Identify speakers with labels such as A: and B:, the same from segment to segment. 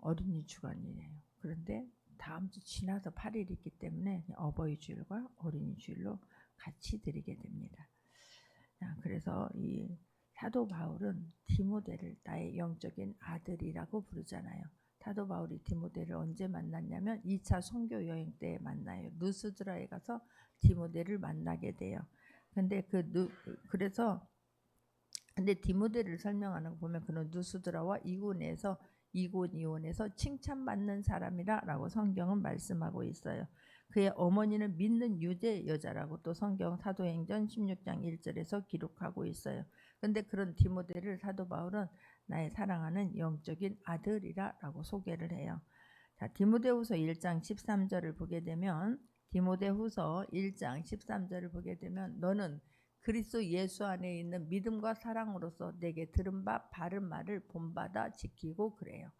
A: 어린이 주간이에요. 그런데 다음 주 지나서 8일이 있기 때문에 어버이 주일과 어린이 주일로 같이 드리게 됩니다. 그래서 이 사도 바울은 디모데를 나의 영적인 아들이라고 부르잖아요. 사도 바울이 디모데를 언제 만났냐면 2차 선교 여행 때 만나요. 누스드라에 가서 디모데를 만나게 돼요. 근데 근데 디모데를 설명하는 거 보면 그는 누스드라와 이고니온에서 칭찬받는 사람이라고 성경은 말씀하고 있어요. 그의 어머니는 믿는 유대 여자라고 또 성경 사도행전 16장 1절에서 기록하고 있어요. 근데 그런 디모데를 사도 바울은 나의 사랑하는 영적인 아들이라고 소개를 해요. 자, 디모데후서 1장 13절을 보게 되면 너는 그리스도 예수 안에 있는 믿음과 사랑으로서 내게 들은 바 바른 말을 본받아 지키고 그래요.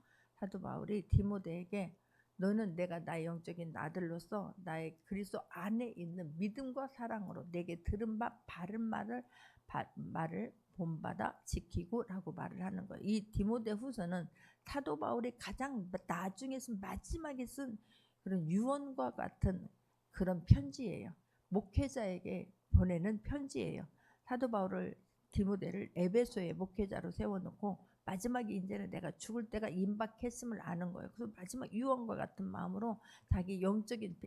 A: 사도 바울이 디모데에게 너는 내가 나의 영적인 아들로서 나의 그리스도 안에 있는 믿음과 사랑으로 내게 들은 바 바른 말을 본받아 지키고라고 말을 하는 거예요. 이 디모데후서는 사도 바울이 가장 나중에 쓴 마지막에 쓴 그런 유언과 같은 그런 편지예요. 목회자에게 보내는 편지예요. 사도 바울을 디모데를 에베소의 목회자로 세워놓고 마지막에 이제는 내가 죽을 때가 임박했음을 아는 거예요. 그래서 마지막 유언과 같은 마음으로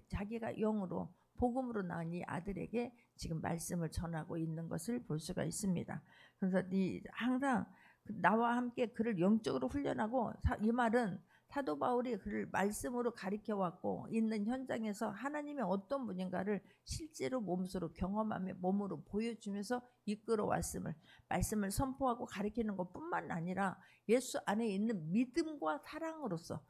A: 자기가 영으로 복음으로 낳은 이 아들에게 지금 말씀을 전하고 있는 것을 볼 수가 있습니다. 그래서 항상 나와 함께 그를 영적으로 훈련하고 이 말은 사도 바울이 그를 말씀으로 가르쳐 왔고 있는 현장에서 하나님의 어떤 분인가를 실제로 몸으로 경험하며 몸으로 보여주면서 이끌어 왔음을 말씀을 선포하고 가르치는 것뿐만 아니라 예수 안에 있는 믿음과 사랑으로서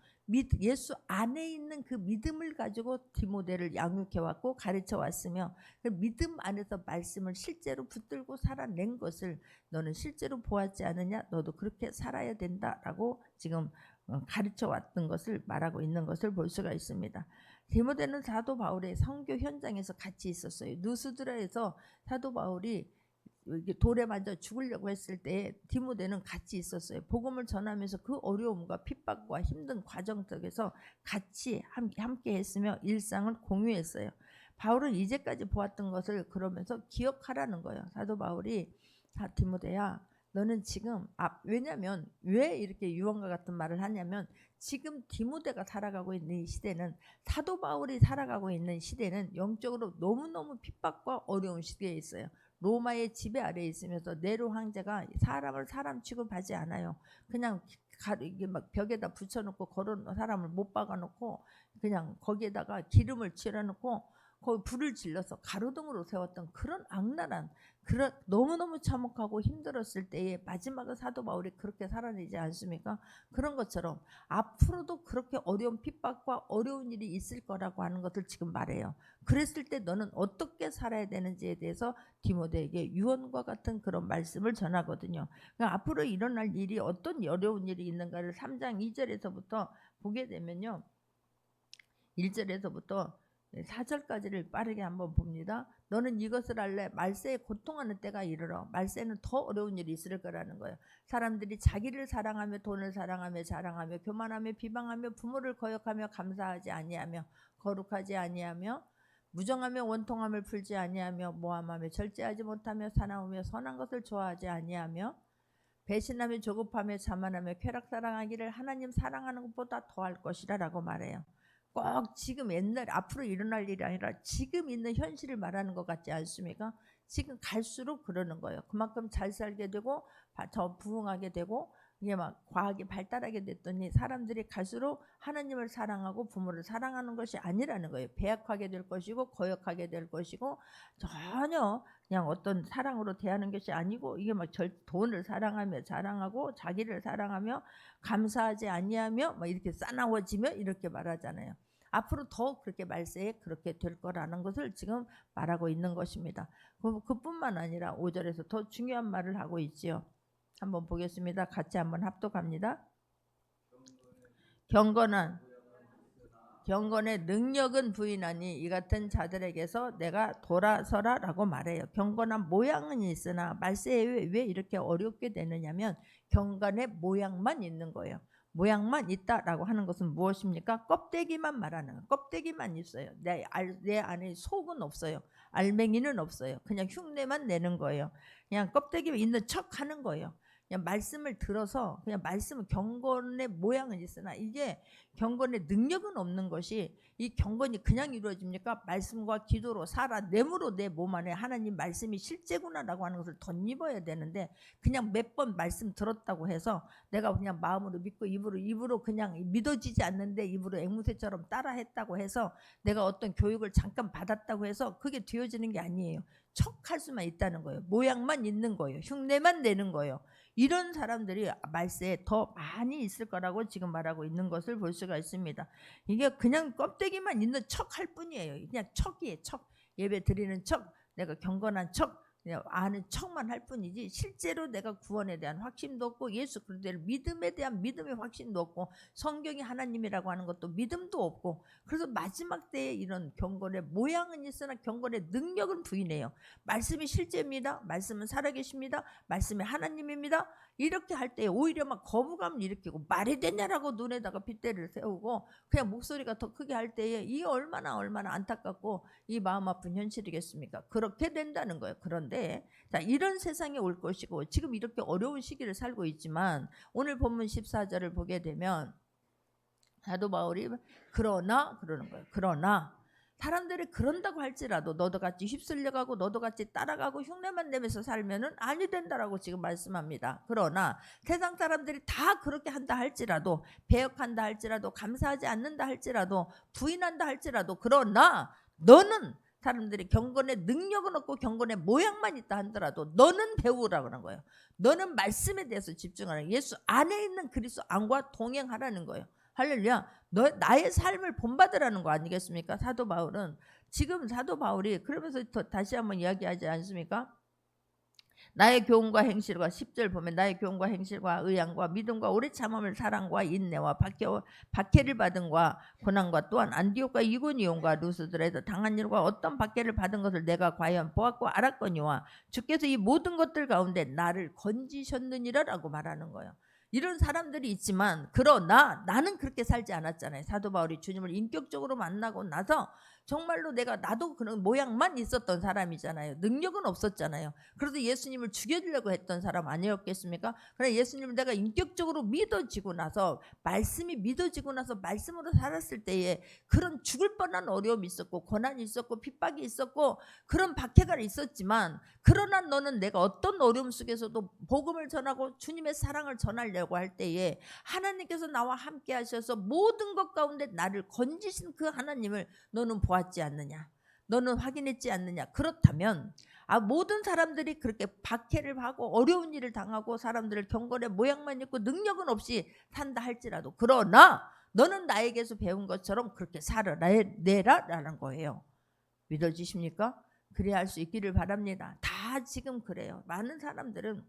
A: 예수 안에 있는 그 믿음을 가지고 디모데를 양육해 왔고 가르쳐 왔으며 그 믿음 안에서 말씀을 실제로 붙들고 살아낸 것을 너는 실제로 보았지 않느냐? 너도 그렇게 살아야 된다라고 지금 가르쳐 왔던 것을 말하고 있는 것을 볼 수가 있습니다. 디모데는 사도 바울의 선교 현장에서 같이 있었어요. 누스드라에서 사도 바울이 돌에 맞아 죽으려고 했을 때 디모데는 같이 있었어요. 복음을 전하면서 그 어려움과 핍박과 힘든 과정 속에서 같이 함께 했으며 일상을 공유했어요. 바울은 이제까지 보았던 것을 그러면서 기억하라는 거예요. 사도 바울이 디모데야 너는 지금 왜냐면 왜 이렇게 유언과 같은 말을 하냐면 지금 디모데가 살아가고 있는 이 시대는 사도 바울이 살아가고 있는 시대는 영적으로 너무너무 핍박과 어려운 시대에 있어요. 로마의 지배 아래에 있으면서 네로 황제가 사람을 사람 취급하지 않아요. 그냥 이게 막 벽에다 붙여놓고 사람을 못 박아놓고 그냥 거기에다가 기름을 칠해놓고 거기 불을 질러서 가로등으로 세웠던 그런 악랄한 너무너무 참혹하고 힘들었을 때에 마지막에 사도 바울이 그렇게 살아내지 않습니까? 그런 것처럼 앞으로도 그렇게 어려운 핍박과 어려운 일이 있을 거라고 하는 것을 지금 말해요. 그랬을 때 너는 어떻게 살아야 되는지에 대해서 디모데에게 유언과 같은 그런 말씀을 전하거든요. 그러니까 앞으로 일어날 일이 어떤 어려운 일이 있는가를 3장 2절에서부터 보게 되면요. 1절에서부터 4절까지를 빠르게 한번 봅니다. 너는 이것을 알래. 말세에 고통하는 때가 이르러. 말세는 더 어려운 일이 있을 거라는 거예요. 사람들이 자기를 사랑하며 돈을 사랑하며 자랑하며 교만하며 비방하며 부모를 거역하며 감사하지 아니하며 거룩하지 아니하며 무정하며 원통함을 풀지 아니하며 모함하며 절제하지 못하며 사나우며 선한 것을 좋아하지 아니하며 배신하며 조급하며 자만하며 쾌락 사랑하기를 하나님 사랑하는 것보다 더할 것이라 라고 말해요. 꼭 지금 앞으로 일어날 일이 아니라 지금 있는 현실을 말하는 것 같지 않습니까? 지금 갈수록 그러는 거예요. 그만큼 잘 살게 되고 더 부흥하게 되고 이게 막 과학이 발달하게 됐더니 사람들이 갈수록 하나님을 사랑하고 부모를 사랑하는 것이 아니라는 거예요. 배역하게 될 것이고 거역하게 될 것이고 전혀 그냥 어떤 사랑으로 대하는 것이 아니고 이게 막 돈을 사랑하며 자랑하고 자기를 사랑하며 감사하지 아니하며 막 이렇게 싸나워지며 이렇게 말하잖아요. 앞으로 더 그렇게 말세에 그렇게 될 거라는 것을 지금 말하고 있는 것입니다. 그뿐만 아니라 5절에서 더 중요한 말을 하고 있지요. 한번 보겠습니다. 같이 한번 합독합니다. 경건의 능력은 부인하니 이 같은 자들에게서 내가 돌아서라 라고 말해요. 경건한 모양은 있으나 말세에 왜 이렇게 어렵게 되느냐면 경건의 모양만 있는 거예요. 모양만 있다라고 하는 것은 무엇입니까? 껍데기만 말하는 거예요. 껍데기만 있어요. 내 안에 속은 없어요. 알맹이는 없어요. 그냥 흉내만 내는 거예요. 그냥 껍데기 있는 척 하는 거예요. 그냥 말씀을 들어서 그냥 말씀은 경건의 모양은 있으나 이게 경건의 능력은 없는 것이, 이 경건이 그냥 이루어집니까? 말씀과 기도로 살아내므로 내 몸 안에 하나님 말씀이 실제구나라고 하는 것을 덧입어야 되는데, 그냥 몇 번 말씀 들었다고 해서 내가 그냥 마음으로 믿고 입으로 그냥 믿어지지 않는데 입으로 앵무새처럼 따라했다고 해서 내가 어떤 교육을 잠깐 받았다고 해서 그게 되어지는 게 아니에요. 척할 수만 있다는 거예요. 모양만 있는 거예요. 흉내만 내는 거예요. 이런 사람들이 말세에 더 많이 있을 거라고 지금 말하고 있는 것을 볼 수가 있습니다. 이게 그냥 껍데기만 있는 척 할 뿐이에요. 그냥 척이에요. 척. 예배 드리는 척, 내가 경건한 척, 그냥 아는 척만 할 뿐이지 실제로 내가 구원에 대한 확신도 없고 예수 그리스도의 믿음에 대한 믿음의 확신도 없고 성경이 하나님이라고 하는 것도 믿음도 없고, 그래서 마지막 때에 이런 경건의 모양은 있으나 경건의 능력은 부인해요. 말씀이 실제입니다. 말씀은 살아계십니다. 말씀이 하나님입니다. 이렇게 할 때 오히려 막 거부감을 일으키고 말이 되냐라고 눈에다가 핏대를 세우고 그냥 목소리가 더 크게 할 때에 이게 얼마나 안타깝고 이 마음 아픈 현실이겠습니까? 그렇게 된다는 거예요. 그런데 자, 이런 세상이 올 것이고 지금 이렇게 어려운 시기를 살고 있지만 오늘 본문 14절을 보게 되면 사도 바울이 그러나 그러는 거예요. 그러나 사람들이 그런다고 할지라도 너도 같이 휩쓸려가고 너도 같이 따라가고 흉내만 내면서 살면은 아니 된다라고 지금 말씀합니다. 그러나 세상 사람들이 다 그렇게 한다 할지라도, 배역한다 할지라도, 감사하지 않는다 할지라도, 부인한다 할지라도, 그러나 너는, 사람들이 경건의 능력은 없고 경건의 모양만 있다 하더라도 너는 배우라고 하는 거예요. 너는 말씀에 대해서 집중하라. 예수 안에 있는 그리스도 안과 동행하라는 거예요. 할렐루야. 나의 삶을 본받으라는 거 아니겠습니까? 사도 바울은 지금 사도 바울이 그러면서 다시 한번 이야기하지 않습니까? 나의 교훈과 행실과 10절 보면 나의 교훈과 행실과 의향과 믿음과 오래 참음을 사랑과 인내와 박해를 받은과 고난과 또한 안디옥과 이고니온과 루스드라에서 당한 일과 어떤 박해를 받은 것을 내가 과연 보았고 알았거니와 주께서 이 모든 것들 가운데 나를 건지셨느니라라고 말하는 거예요. 이런 사람들이 있지만 그러나 나는 그렇게 살지 않았잖아요. 사도 바울이 주님을 인격적으로 만나고 나서 정말로 나도 그런 모양만 있었던 사람이잖아요. 능력은 없었잖아요. 그래서 예수님을 죽여주려고 했던 사람 아니었겠습니까? 그러나 예수님을 내가 인격적으로 믿어지고 나서, 말씀이 믿어지고 나서 말씀으로 살았을 때에 그런 죽을 뻔한 어려움이 있었고 고난이 있었고 핍박이 있었고 그런 박해가 있었지만, 그러나 너는 내가 어떤 어려움 속에서도 복음을 전하고 주님의 사랑을 전하려고 할 때에 하나님께서 나와 함께 하셔서 모든 것 가운데 나를 건지신 그 하나님을 너는 보았지 않느냐? 너는 확인했지 않느냐? 그렇다면 모든 사람들이 그렇게 박해를 하고 어려운 일을 당하고 사람들을 경건의 모양만 있고 능력은 없이 산다 할지라도, 그러나 너는 나에게서 배운 것처럼 그렇게 살아내라라는 거예요. 믿어지십니까? 그래야 할 수 있기를 바랍니다. 다 지금 그래요. 많은 사람들은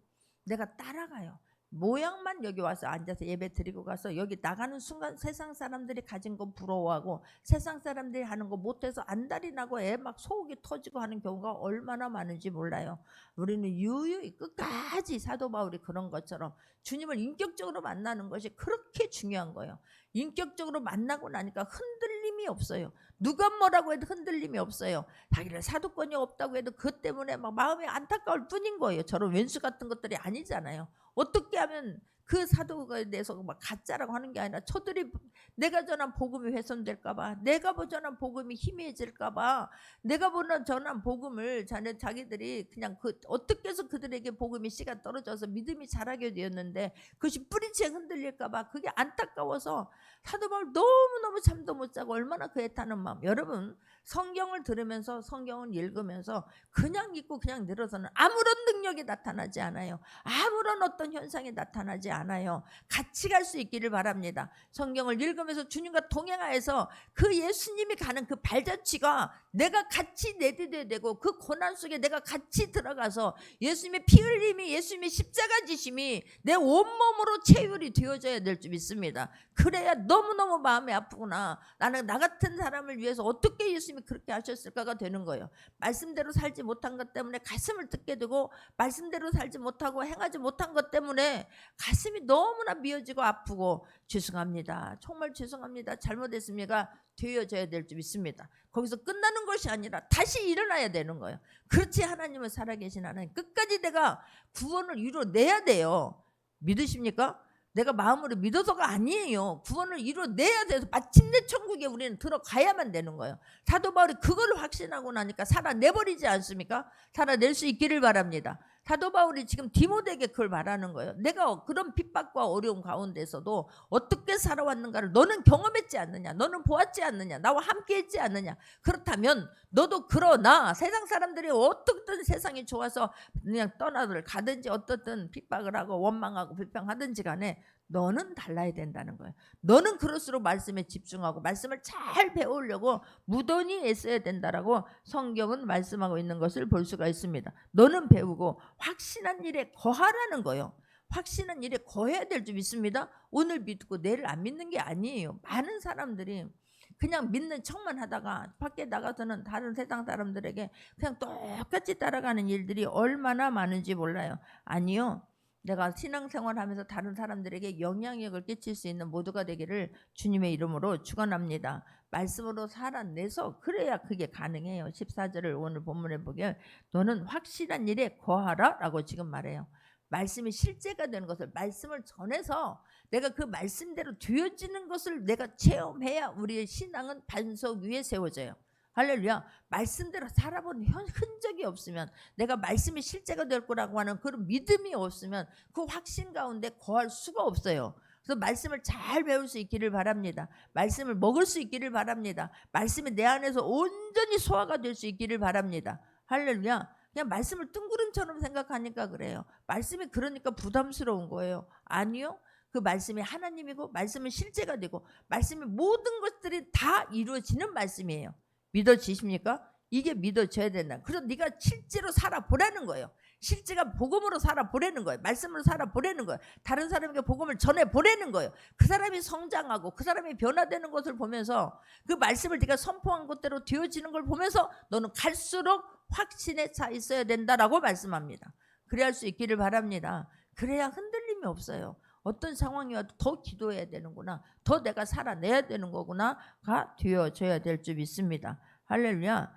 A: 내가 따라가요. 모양만 여기 와서 앉아서 예배 드리고 가서 여기 나가는 순간 세상 사람들이 가진 거 부러워하고 세상 사람들이 하는 거 못해서 안달이 나고 애 막 속이 터지고 하는 경우가 얼마나 많은지 몰라요. 우리는 유유히 끝까지 사도 바울이 그런 것처럼 주님을 인격적으로 만나는 것이 그렇게 중요한 거예요. 인격적으로 만나고 나니까 흔들림이 없어요. 누가 뭐라고 해도 흔들림이 없어요. 자기를 사도권이 없다고 해도 그것 때문에 막 마음이 안타까울 뿐인 거예요. 저런 왼수 같은 것들이 아니잖아요. 어떻게 하면 그 사도에 대해서 막 가짜라고 하는 게 아니라 저들이 내가 전한 복음이 훼손될까봐, 내가 전한 복음이 희미해질까봐, 내가 전한 복음을 자기들이 그냥 어떻게 해서 그들에게 복음이 씨가 떨어져서 믿음이 자라게 되었는데 그것이 뿌리채 흔들릴까봐 그게 안타까워서 사도 바울 너무너무 잠도 못 자고 얼마나 그 애타는 마음. 여러분, 성경을 들으면서 성경을 읽으면서 그냥 읽고 그냥 늘어서는 아무런 능력이 나타나지 않아요. 아무런 어떤 현상이 나타나지 않아요. 같이 갈 수 있기를 바랍니다. 성경을 읽으면서 주님과 동행하여서 그 예수님이 가는 그 발자취가 내가 같이 내디뎌야 되고, 그 고난 속에 내가 같이 들어가서 예수님의 피 흘림이, 예수님의 십자가 지심이 내 온몸으로 체휼이 되어져야 될 줄 믿습니다. 그래야 너무너무 마음이 아프구나. 나는 나 같은 사람을 위해서 어떻게 예수님이 말씀이 그렇게 하셨을까가 되는 거예요. 말씀대로 살지 못한 것 때문에 가슴을 뜯게 되고, 말씀대로 살지 못하고 행하지 못한 것 때문에 가슴이 너무나 미어지고 아프고, 죄송합니다, 정말 죄송합니다, 잘못했습니까 되어져야 될 줄 믿습니다. 거기서 끝나는 것이 아니라 다시 일어나야 되는 거예요. 그렇지, 하나님은 살아계신 하나님, 끝까지 내가 구원을 이루어내야 돼요. 믿으십니까? 내가 마음으로 믿어서가 아니에요. 구원을 이루어내야 돼서 마침내 천국에 우리는 들어가야만 되는 거예요. 사도 바울이 그걸 확신하고 나니까 살아내버리지 않습니까? 살아낼 수 있기를 바랍니다. 사도 바울이 지금 디모데에게 그걸 말하는 거예요. 내가 그런 핍박과 어려움 가운데서도 어떻게 살아왔는가를 너는 경험했지 않느냐, 너는 보았지 않느냐, 나와 함께 했지 않느냐. 그렇다면 너도, 그러나 세상 사람들이 어떻든 세상이 좋아서 그냥 떠나들 가든지 어떻든 핍박을 하고 원망하고 불평하든지 간에 너는 달라야 된다는 거예요. 너는 그럴수록 말씀에 집중하고 말씀을 잘 배우려고 무던히 애써야 된다라고 성경은 말씀하고 있는 것을 볼 수가 있습니다. 너는 배우고 확신한 일에 거하라는 거예요. 확신한 일에 거해야 될 줄 믿습니다. 오늘 믿고 내일 안 믿는 게 아니에요. 많은 사람들이 그냥 믿는 척만 하다가 밖에 나가서는 다른 세상 사람들에게 그냥 똑같이 따라가는 일들이 얼마나 많은지 몰라요. 아니요, 내가 신앙생활하면서 다른 사람들에게 영향력을 끼칠 수 있는 모두가 되기를 주님의 이름으로 축원합니다. 말씀으로 살아내서 그래야 그게 가능해요. 14절을 오늘 본문에 보면 너는 확실한 일에 거하라 라고 지금 말해요. 말씀이 실제가 되는 것을, 말씀을 전해서 내가 그 말씀대로 되어지는 것을 내가 체험해야 우리의 신앙은 반석 위에 세워져요. 할렐루야. 말씀대로 살아본 흔적이 없으면, 내가 말씀이 실제가 될 거라고 하는 그런 믿음이 없으면 그 확신 가운데 거할 수가 없어요. 그래서 말씀을 잘 배울 수 있기를 바랍니다. 말씀을 먹을 수 있기를 바랍니다. 말씀이 내 안에서 온전히 소화가 될 수 있기를 바랍니다. 할렐루야. 그냥 말씀을 뜬구름처럼 생각하니까 그래요. 말씀이 그러니까 부담스러운 거예요. 아니요, 그 말씀이 하나님이고 말씀은 실제가 되고 말씀이 모든 것들이 다 이루어지는 말씀이에요. 믿어지십니까? 이게 믿어져야 된다. 그래서 네가 실제로 살아보라는 거예요. 실제가 복음으로 살아보라는 거예요. 말씀으로 살아보라는 거예요. 다른 사람에게 복음을 전해보라는 거예요. 그 사람이 성장하고 그 사람이 변화되는 것을 보면서, 그 말씀을 네가 선포한 것대로 되어지는 걸 보면서 너는 갈수록 확신에 차 있어야 된다라고 말씀합니다. 그래야 할 수 있기를 바랍니다. 그래야 흔들림이 없어요. 어떤 상황이 와도 더 기도해야 되는구나, 더 내가 살아내야 되는 거구나가 되어져야 될 줄 믿습니다. 할렐루야.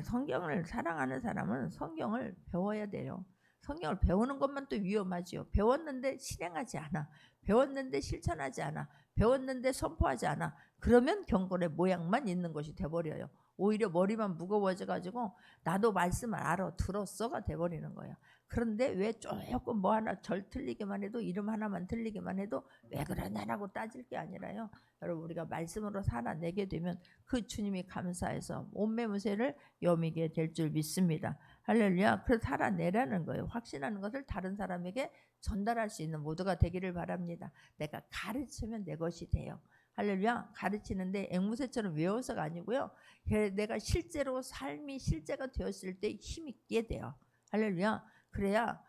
A: 성경을 사랑하는 사람은 성경을 배워야 돼요. 성경을 배우는 것만 또 위험하지요. 배웠는데 실행하지 않아, 배웠는데 실천하지 않아, 배웠는데 선포하지 않아. 그러면 경건의 모양만 있는 것이 돼버려요. 오히려 머리만 무거워져 가지고 나도 말씀을 알아, 들었어가 돼버리는 거예요. 그런데 왜 조금 뭐 하나 절 틀리기만 해도, 이름 하나만 틀리기만 해도 왜 그러냐라고 따질 게 아니라요. 여러분, 우리가 말씀으로 살아내게 되면 그 주님이 감사해서 온매무새를 여미게 될 줄 믿습니다. 할렐루야. 그래서 살아내라는 거예요. 확신하는 것을 다른 사람에게 전달할 수 있는 모두가 되기를 바랍니다. 내가 가르치면 내 것이 돼요. 할렐루야. 가르치는데 앵무새처럼 외워서가 아니고요, 내가 실제로 삶이 실제가 되었을 때 힘있게 돼요. 할렐루야. 그래야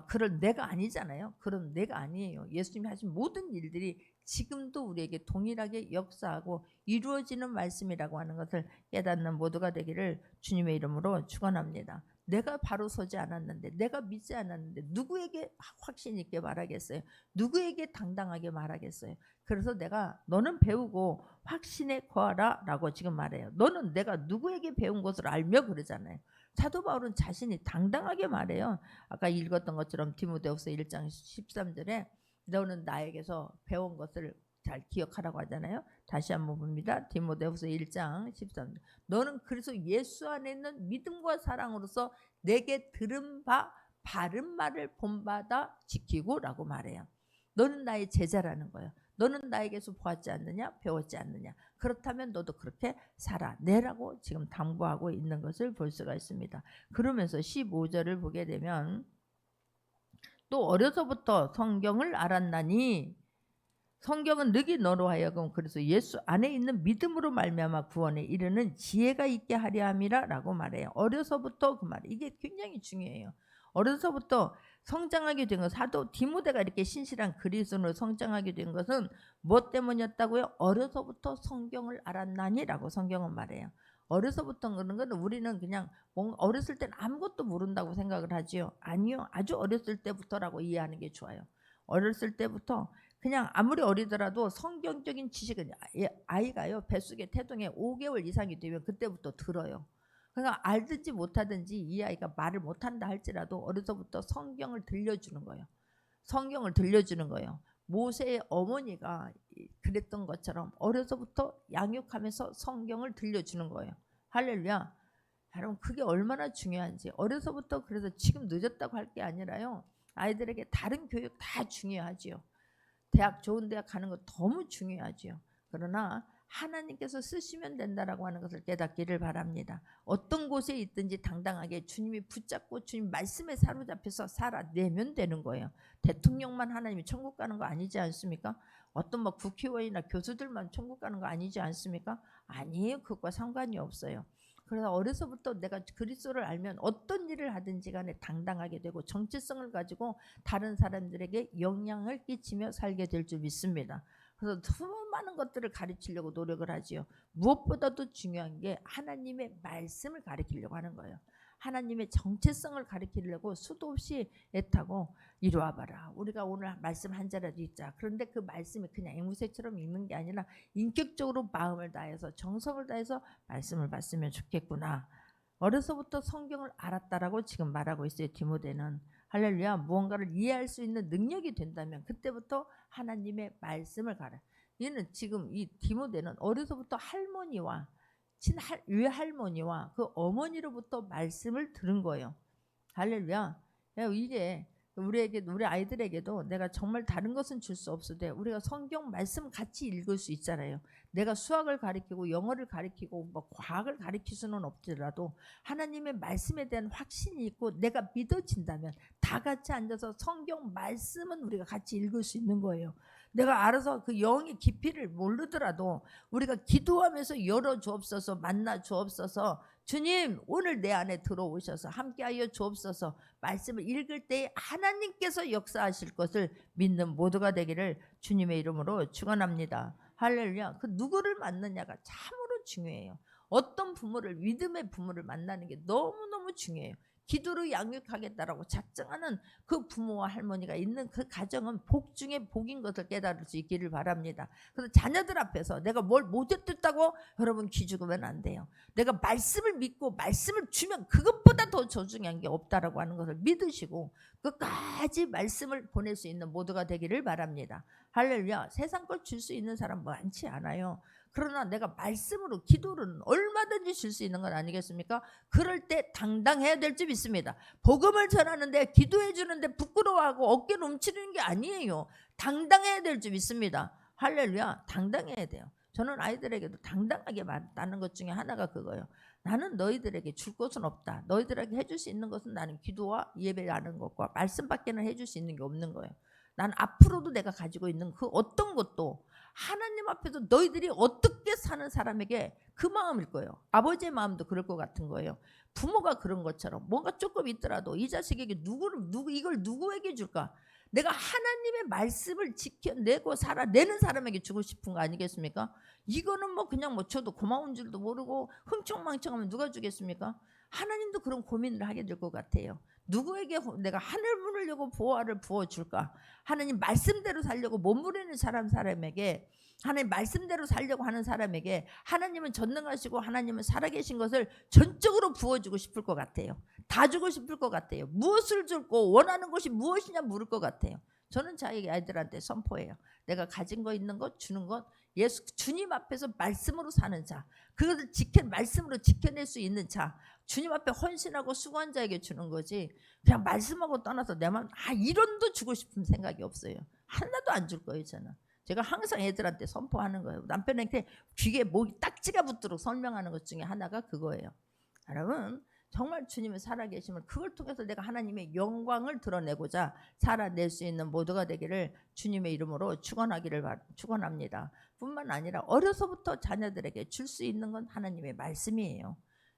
A: 그런 내가 아니잖아요. 그런 내가 아니에요. 예수님이 하신 모든 일들이 지금도 우리에게 동일하게 역사하고 이루어지는 말씀이라고 하는 것을 깨닫는 모두가 되기를 주님의 이름으로 축원합니다. 내가 바로 서지 않았는데, 내가 믿지 않았는데 누구에게 확신 있게 말하겠어요? 누구에게 당당하게 말하겠어요? 그래서 내가, 너는 배우고 확신에 거하라 라고 지금 말해요. 너는 내가 누구에게 배운 것을 알며 그러잖아요. 사도 바울은 자신이 당당하게 말해요. 아까 읽었던 것처럼 디모데후서 1장 13절에 너는 나에게서 배운 것을 잘 기억하라고 하잖아요. 다시 한번 봅니다. 디모데후서 1장 13절. 너는 그래서 예수 안에 있는 믿음과 사랑으로서 내게 들은 바 바른 말을 본받아 지키고 라고 말해요. 너는 나의 제자라는 거예요. 너는 나에게서 보았지 않느냐, 배웠지 않느냐. 그렇다면 너도 그렇게 살아내라고 지금 당부하고 있는 것을 볼 수가 있습니다. 그러면서 15절을 보게 되면, 또 어려서부터 성경을 알았나니 성경은 능히 너로 하여금 그래서 예수 안에 있는 믿음으로 말미암아 구원에 이르는 지혜가 있게 하려 함이라 라고 말해요. 어려서부터, 그 말, 이게 굉장히 중요해요. 어려서부터 성장하게 된 것, 사도 디모데가 이렇게 신실한 그리스도인으로 성장하게 된 것은 무엇 때문이었다고요? 어려서부터 성경을 알았나니 라고 성경은 말해요. 어려서부터 그런 거는 우리는 그냥 어렸을 때는 아무것도 모른다고 생각을 하지요. 아니요. 아주 어렸을 때부터라고 이해하는 게 좋아요. 어렸을 때부터 그냥 아무리 어리더라도 성경적인 지식은 아이가요 뱃속에 태동에 5개월 이상이 되면 그때부터 들어요. 그러니까 알든지 못하든지 이 아이가 말을 못한다 할지라도 어려서부터 성경을 들려주는 거예요. 성경을 들려주는 거예요. 모세의 어머니가 그랬던 것처럼 어려서부터 양육하면서 성경을 들려주는 거예요. 할렐루야. 여러분 그게 얼마나 중요한지. 어려서부터, 그래서 지금 늦었다고 할 게 아니라요, 아이들에게 다른 교육 다 중요하지요. 대학, 좋은 대학 가는 거 너무 중요하지요. 그러나 하나님께서 쓰시면 된다라고 하는 것을 깨닫기를 바랍니다. 어떤 곳에 있든지 당당하게 주님이 붙잡고 주님 말씀에 사로잡혀서 살아내면 되는 거예요. 대통령만 하나님이 천국 가는 거 아니지 않습니까? 어떤 뭐 국회의원이나 교수들만 천국 가는 거 아니지 않습니까? 아니에요. 그것과 상관이 없어요. 그래서 어려서부터 내가 그리스도를 알면 어떤 일을 하든지 간에 당당하게 되고 정체성을 가지고 다른 사람들에게 영향을 끼치며 살게 될 줄 믿습니다. 그래서 수많은 것들을 가르치려고 노력을 하지요. 무엇보다도 중요한 게 하나님의 말씀을 가르치려고 하는 거예요. 하나님의 정체성을 가르치려고 수도 없이 애타고 이리 와봐라. 우리가 오늘 말씀 한 자라도 읽자. 그런데 그 말씀이 그냥 앵무새처럼 읽는 게 아니라 인격적으로 마음을 다해서 정성을 다해서 말씀을 봤으면 좋겠구나. 어려서부터 성경을 알았다라고 지금 말하고 있어요. 디모데는. 할렐루야. 무언가를 이해할 수 있는 능력이 된다면 그때부터 하나님의 말씀을 가라. 얘는 지금 이 디모데는 어려서부터 할머니와 외할머니와 그 어머니로부터 말씀을 들은 거예요. 할렐루야. 이게 우리 아이들에게도 내가 정말 다른 것은 줄 수 없어도 우리가 성경 말씀 같이 읽을 수 있잖아요. 내가 수학을 가르치고 영어를 가르치고 뭐 과학을 가르칠 수는 없더라도 하나님의 말씀에 대한 확신이 있고 내가 믿어진다면 다 같이 앉아서 성경 말씀은 우리가 같이 읽을 수 있는 거예요. 내가 알아서 그 영의 깊이를 모르더라도 우리가 기도하면서 열어 주옵소서, 만나 주옵소서, 주님 오늘 내 안에 들어오셔서 함께하여 주옵소서, 말씀을 읽을 때 하나님께서 역사하실 것을 믿는 모두가 되기를 주님의 이름으로 축원합니다. 할렐루야. 그 누구를 만나냐가 참으로 중요해요. 어떤 부모를, 믿음의 부모를 만나는 게 너무너무 중요해요. 기도로 양육하겠다라고 작정하는 그 부모와 할머니가 있는 그 가정은 복 중에 복인 것을 깨달을 수 있기를 바랍니다. 그래서 자녀들 앞에서 내가 뭘 못했다고 여러분 기죽으면 안 돼요. 내가 말씀을 믿고 말씀을 주면 그것보다 더 소중한 게 없다라고 하는 것을 믿으시고 끝까지 말씀을 보낼 수 있는 모두가 되기를 바랍니다. 할렐루야. 세상 걸 줄 수 있는 사람 많지 않아요. 그러나 내가 말씀으로 기도는 얼마든지 줄 수 있는 건 아니겠습니까? 그럴 때 당당해야 될 줄 믿습니다. 복음을 전하는데 기도해 주는데 부끄러워하고 어깨를 움츠리는 게 아니에요. 당당해야 될 줄 믿습니다. 할렐루야. 당당해야 돼요. 저는 아이들에게도 당당하게 말하는 것 중에 하나가 그거예요. 나는 너희들에게 줄 것은 없다. 너희들에게 해줄 수 있는 것은 나는 기도와 예배하는 것과 말씀밖에는 해줄 수 있는 게 없는 거예요. 난 앞으로도 내가 가지고 있는 그 어떤 것도 하나님 앞에서 너희들이 어떻게 사는 사람에게 그 마음일 거예요. 아버지의 마음도 그럴 것 같은 거예요. 부모가 그런 것처럼 뭔가 조금 있더라도 이 자식에게 이걸 누구에게 줄까? 내가 하나님의 말씀을 지켜내고 살아내는 사람에게 주고 싶은 거 아니겠습니까? 이거는 뭐 그냥 뭐 저도 고마운 줄도 모르고 흥청망청하면 누가 주겠습니까? 하나님도 그런 고민을 하게 될 것 같아요. 누구에게 내가 하늘 문을 열고 보화를 부어줄까? 하나님 말씀대로 살려고 몸부리는 사람에게, 하나님 말씀대로 살려고 하는 사람에게 하나님은 전능하시고 하나님은 살아계신 것을 전적으로 부어주고 싶을 것 같아요. 다 주고 싶을 것 같아요. 무엇을 줄고 원하는 것이 무엇이냐 물을 것 같아요. 저는 자기 아이들한테 선포해요. 내가 가진 거 있는 것 주는 것, 주님 앞에서 말씀으로 사는 자, 그것을 말씀으로 지켜낼 수 있는 자, 주님 앞에 헌신하고 수고한 자에게 주는 거지. 그냥 말씀하고 떠나서 내 마음 1원도 주고 싶은 생각이 없어요. 하나도 안 줄 거예요. 저는. 제가 항상 애들한테 선포하는 거예요. 남편한테 귀에 목이 딱지가 붙도록 설명하는 것 중에 하나가 그거예요. 여러분 정말 주님은 살아계심을 그걸 통해서 내가 하나님의 영광을 드러내고자 살아낼 수 있는 모두가 되기를 주님의 이름으로 축원합니다. 뿐만 아니라 어려서부터 자녀들에게 줄 수 있는 건 하나님의 말씀이에요.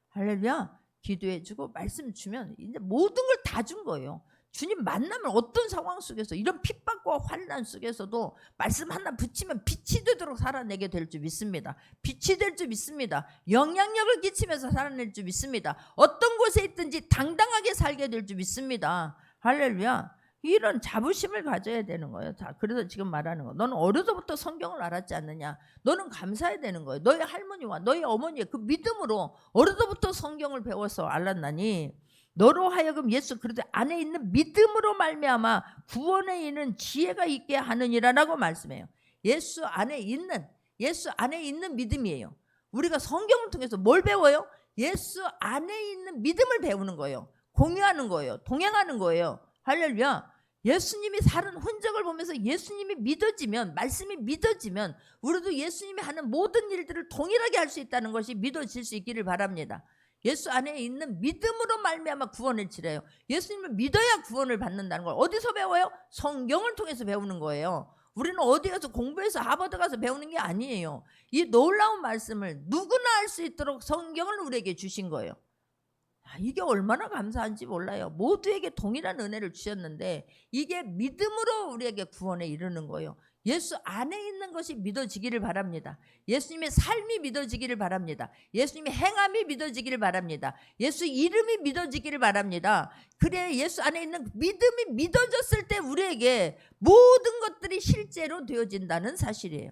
A: 할렐루야. 기도해주고 말씀 주면 이제 모든 걸 다 준 거예요. 주님 만나면 어떤 상황 속에서 이런 핍박과 환난 속에서도 말씀 하나 붙이면 빛이 되도록 살아내게 될 줄 믿습니다. 빛이 될 줄 믿습니다. 영향력을 끼치면서 살아낼 줄 믿습니다. 어떤 곳에 있든지 당당하게 살게 될 줄 믿습니다. 할렐루야. 이런 자부심을 가져야 되는 거예요. 자, 그래서 지금 말하는 거, 너는 어려서부터 성경을 알았지 않느냐? 너는 감사해야 되는 거예요. 너희 할머니와 너희 어머니의 그 믿음으로 어려서부터 성경을 배워서 알았나니 너로 하여금 예수 그리스도 안에 있는 믿음으로 말미암아 구원에 있는 지혜가 있게 하느니라라고 말씀해요. 예수 안에 있는 믿음이에요. 우리가 성경을 통해서 뭘 배워요? 예수 안에 있는 믿음을 배우는 거예요. 공유하는 거예요. 동행하는 거예요. 할렐루야. 예수님이 살은 흔적을 보면서 예수님이 믿어지면, 말씀이 믿어지면 우리도 예수님이 하는 모든 일들을 동일하게 할 수 있다는 것이 믿어질 수 있기를 바랍니다. 예수 안에 있는 믿음으로 말미암아 구원을 치래요. 예수님을 믿어야 구원을 받는다는 걸 어디서 배워요? 성경을 통해서 배우는 거예요. 우리는 어디 가서 공부해서 하버드 가서 배우는 게 아니에요. 이 놀라운 말씀을 누구나 알 수 있도록 성경을 우리에게 주신 거예요. 이게 얼마나 감사한지 몰라요. 모두에게 동일한 은혜를 주셨는데 이게 믿음으로 우리에게 구원에 이르는 거예요. 예수 안에 있는 것이 믿어지기를 바랍니다. 예수님의 삶이 믿어지기를 바랍니다. 예수님의 행함이 믿어지기를 바랍니다. 예수 이름이 믿어지기를 바랍니다. 그래 예수 안에 있는 믿음이 믿어졌을 때 우리에게 모든 것들이 실제로 되어진다는 사실이에요.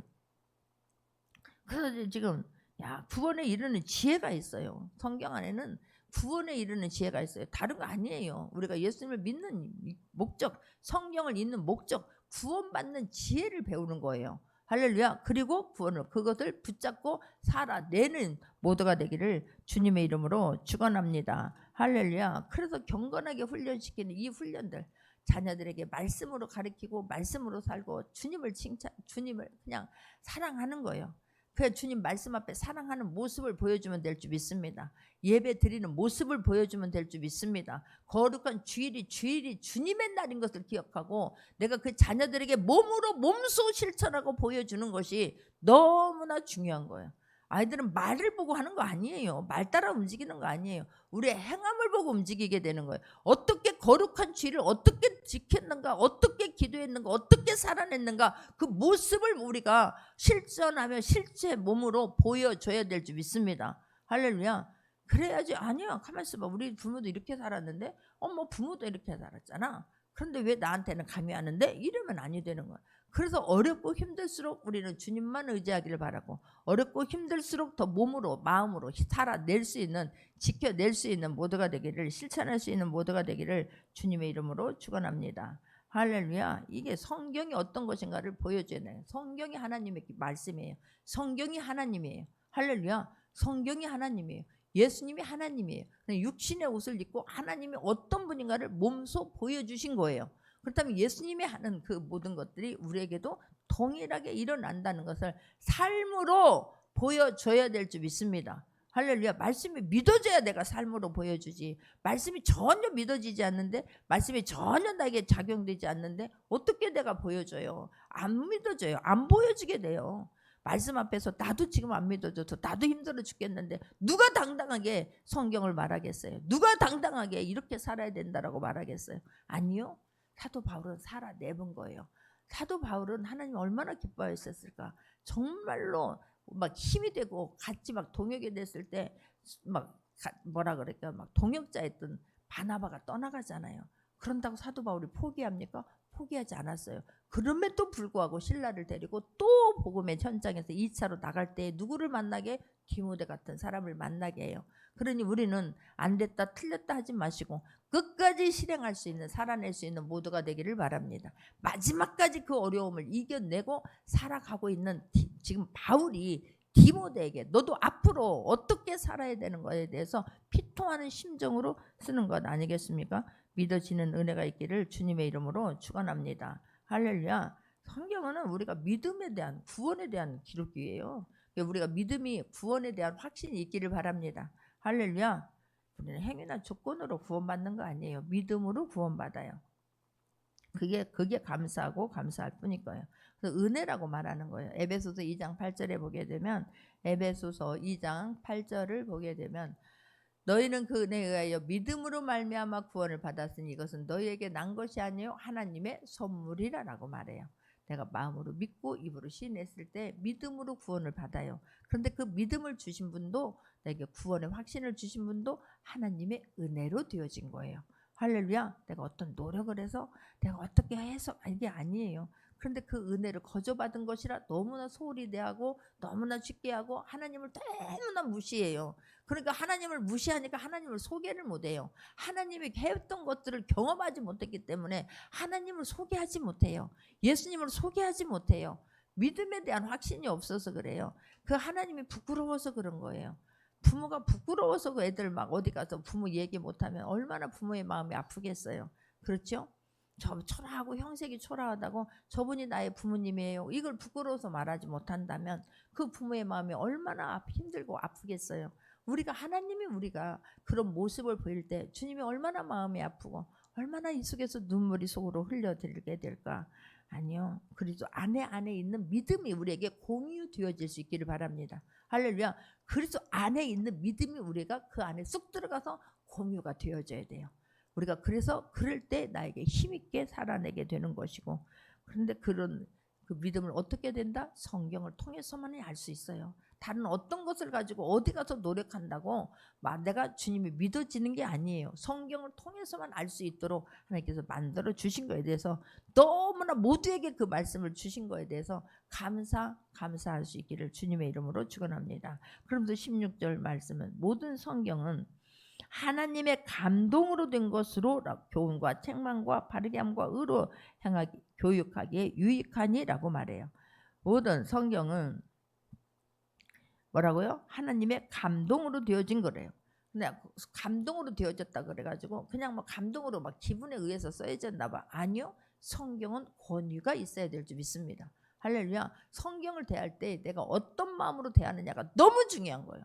A: 그래서 지금 구원에 이르는 지혜가 있어요. 성경 안에는 구원에 이르는 지혜가 있어요. 다른 거 아니에요. 우리가 예수님을 믿는 목적, 성경을 읽는 목적, 구원받는 지혜를 배우는 거예요. 할렐루야. 그리고 구원을 그것을 붙잡고 살아내는 모두가 되기를 주님의 이름으로 축원합니다. 할렐루야. 그래서 경건하게 훈련시키는 이 훈련들, 자녀들에게 말씀으로 가르치고 말씀으로 살고 주님을 주님을 그냥 사랑하는 거예요. 그래서 주님 말씀 앞에 사랑하는 모습을 보여주면 될 줄 믿습니다. 예배 드리는 모습을 보여주면 될 줄 믿습니다. 거룩한 주일이 주님의 날인 것을 기억하고 내가 그 자녀들에게 몸소 실천하고 보여주는 것이 너무나 중요한 거예요. 아이들은 말을 보고 하는 거 아니에요. 말 따라 움직이는 거 아니에요. 우리의 행함을 보고 움직이게 되는 거예요. 어떻게 거룩한 주일을 어떻게 지켰는가, 어떻게 기도했는가, 어떻게 살아냈는가, 그 모습을 우리가 실천하며 실제 몸으로 보여줘야 될 줄 믿습니다. 할렐루야. 그래야지. 아니야, 가만 있어봐. 우리 부모도 이렇게 살았는데 부모도 이렇게 살았잖아. 그런데 왜 나한테는 감이 하는데? 이러면 아니 되는 거야. 그래서 어렵고 힘들수록 우리는 주님만 의지하기를 바라고, 어렵고 힘들수록 더 몸으로 마음으로 살아낼 수 있는, 지켜낼 수 있는 모두가 되기를, 실천할 수 있는 모두가 되기를 주님의 이름으로 축원합니다. 할렐루야. 이게 성경이 어떤 것인가를 보여줘야 돼요. 성경이 하나님의 말씀이에요. 성경이 하나님이에요. 할렐루야. 성경이 하나님이에요. 예수님이 하나님이에요. 육신의 옷을 입고 하나님이 어떤 분인가를 몸소 보여주신 거예요. 그렇다면 예수님이 하는 그 모든 것들이 우리에게도 동일하게 일어난다는 것을 삶으로 보여줘야 될 줄 믿습니다. 할렐루야. 말씀이 믿어져야 내가 삶으로 보여주지. 말씀이 전혀 믿어지지 않는데, 말씀이 전혀 나에게 작용되지 않는데 어떻게 내가 보여줘요? 안 믿어져요. 안 보여지게 돼요. 말씀 앞에서 나도 지금 안 믿어져서 나도 힘들어 죽겠는데 누가 당당하게 성경을 말하겠어요? 누가 당당하게 이렇게 살아야 된다라고 말하겠어요? 아니요. 사도 바울은 살아내본 거예요. 사도 바울은 하나님 얼마나 기뻐했었을까? 정말로 막 힘이 되고 같이 막 동역이 됐을 때 막 뭐라 그럴까? 막 동역자였던 바나바가 떠나가잖아요. 그런다고 사도 바울이 포기합니까? 포기하지 않았어요. 그럼에도 불구하고 신라를 데리고 또 복음의 현장에서 2차로 나갈 때 누구를 만나게? 디모데 같은 사람을 만나게 해요. 그러니 우리는 안 됐다 틀렸다 하지 마시고 끝까지 실행할 수 있는, 살아낼 수 있는 모두가 되기를 바랍니다. 마지막까지 그 어려움을 이겨내고 살아가고 있는 지금 바울이 디모데에게 너도 앞으로 어떻게 살아야 되는 것에 대해서 피통하는 심정으로 쓰는 것 아니겠습니까? 믿어지는 은혜가 있기를 주님의 이름으로 축원합니다. 할렐루야. 성경은 우리가 믿음에 대한, 구원에 대한 기록이에요. 우리가 믿음이, 구원에 대한 확신이 있기를 바랍니다. 할렐루야. 우리는 행위나 조건으로 구원받는 거 아니에요. 믿음으로 구원받아요. 그게 감사하고 감사할 뿐일 거예요. 그래서 은혜라고 말하는 거예요. 에베소서 2장 8절에 보게 되면, 에베소서 2장 8절을 보게 되면 너희는 그 은혜에 의하여 믿음으로 말미암아 구원을 받았으니 이것은 너희에게 난 것이 아니요 하나님의 선물이라라고 말해요. 내가 마음으로 믿고 입으로 시인했을 때 믿음으로 구원을 받아요. 그런데 그 믿음을 주신 분도, 내게 구원의 확신을 주신 분도 하나님의 은혜로 되어진 거예요. 할렐루야. 내가 어떤 노력을 해서 내가 어떻게 해서 이게 아니에요. 그런데 그 은혜를 거저받은 것이라 너무나 소홀히 대하고 너무나 쉽게 하고 하나님을 너무나 무시해요. 그러니까 하나님을 무시하니까 하나님을 소개를 못해요. 하나님이 했던 것들을 경험하지 못했기 때문에 하나님을 소개하지 못해요. 예수님을 소개하지 못해요. 믿음에 대한 확신이 없어서 그래요. 그 하나님이 부끄러워서 그런 거예요. 부모가 부끄러워서 그 애들 막 어디 가서 부모 얘기 못하면 얼마나 부모의 마음이 아프겠어요. 그렇죠? 저 초라하고 형색이 초라하다고 저분이 나의 부모님이에요. 이걸 부끄러워서 말하지 못한다면 그 부모의 마음이 얼마나 힘들고 아프겠어요. 우리가 하나님이 우리가 그런 모습을 보일 때 주님이 얼마나 마음이 아프고 얼마나 이 속에서 눈물이 속으로 흘려들게 될까. 아니요. 그리스도 안에 있는 믿음이 우리에게 공유되어질 수 있기를 바랍니다. 할렐루야. 그리스도 안에 있는 믿음이 우리가 그 안에 쑥 들어가서 공유가 되어져야 돼요. 우리가 그래서 그럴 때 나에게 힘있게 살아내게 되는 것이고, 그런데 그런 그 믿음을 어떻게 된다? 성경을 통해서만 알 수 있어요. 다른 어떤 것을 가지고 어디 가서 노력한다고 내가 주님이 믿어지는 게 아니에요. 성경을 통해서만 알 수 있도록 하나님께서 만들어 주신 거에 대해서 너무나 모두에게 그 말씀을 주신 거에 대해서 감사할 수 있기를 주님의 이름으로 축원합니다. 그러면서 16절 말씀은 모든 성경은 하나님의 감동으로 된 것으로 교훈과 책망과 바르게 함과 의로 향하기 교육하기에 유익하니라고 말해요. 모든 성경은 뭐라고요? 하나님의 감동으로 되어진 거래요. 근데 감동으로 되어졌다 그래가지고 그냥 뭐 감동으로 막 기분에 의해서 써야졌나 봐. 아니요. 성경은 권위가 있어야 될 줄 믿습니다. 할렐루야. 성경을 대할 때 내가 어떤 마음으로 대하느냐가 너무 중요한 거예요.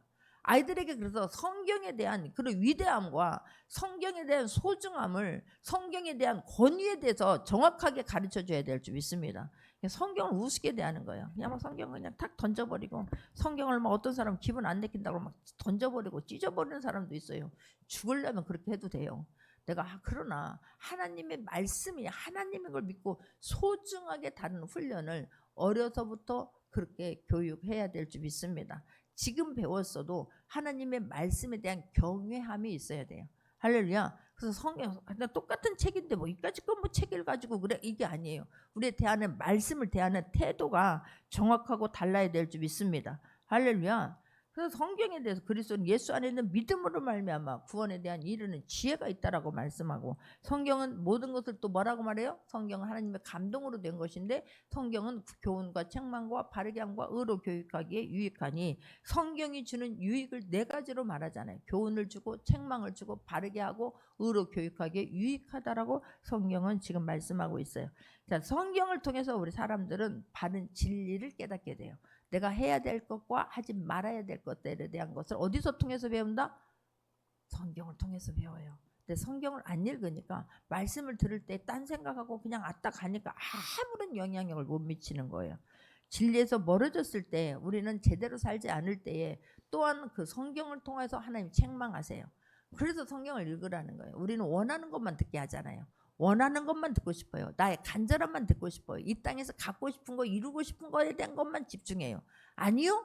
A: 아이들에게 그래서 성경에 대한 그런 위대함과 성경에 대한 소중함을, 성경에 대한 권위에 대해서 정확하게 가르쳐 줘야 될 줄 믿습니다. 성경을 우습게 대하는 거예요. 그냥 막 성경을 그냥 탁 던져버리고, 성경을 막 어떤 사람 기분 안 내킨다고 막 던져버리고 찢어버리는 사람도 있어요. 죽으려면 그렇게 해도 돼요. 내가 그러나 하나님의 말씀이 하나님인 걸 믿고 소중하게 다루는 훈련을 어려서부터 그렇게 교육해야 될 줄 믿습니다. 지금 배웠어도 하나님의 말씀에 대한 경외함이 있어야 돼요. 할렐루야. 그래서 성경 그냥 똑같은 책인데 뭐 이까짓 건 뭐 책을 가지고 그래, 이게 아니에요. 우리 대하는 말씀을 대하는 태도가 정확하고 달라야 될 줄 믿습니다. 할렐루야. 그래서 성경에 대해서 그리스도는 예수 안에 있는 믿음으로 말미암아 구원에 대한 이르는 지혜가 있다라고 말씀하고, 성경은 모든 것을 또 뭐라고 말해요? 성경은 하나님의 감동으로 된 것인데 성경은 교훈과 책망과 바르게 함과 의로 교육하기에 유익하니, 성경이 주는 유익을 네 가지로 말하잖아요. 교훈을 주고 책망을 주고 바르게 하고 의로 교육하기에 유익하다라고 성경은 지금 말씀하고 있어요. 자, 성경을 통해서 우리 사람들은 바른 진리를 깨닫게 돼요. 내가 해야 될 것과 하지 말아야 될 것들에 대한 것을 어디서 통해서 배운다? 성경을 통해서 배워요. 근데 성경을 안 읽으니까 말씀을 들을 때 딴 생각하고 그냥 아따 가니까 아무런 영향력을 못 미치는 거예요. 진리에서 멀어졌을 때, 우리는 제대로 살지 않을 때에 또한 그 성경을 통해서 하나님 책망하세요. 그래서 성경을 읽으라는 거예요. 우리는 원하는 것만 듣게 하잖아요. 원하는 것만 듣고 싶어요. 나의 간절함만 듣고 싶어요. 이 땅에서 갖고 싶은 거, 이루고 싶은 거에 대한 것만 집중해요. 아니요.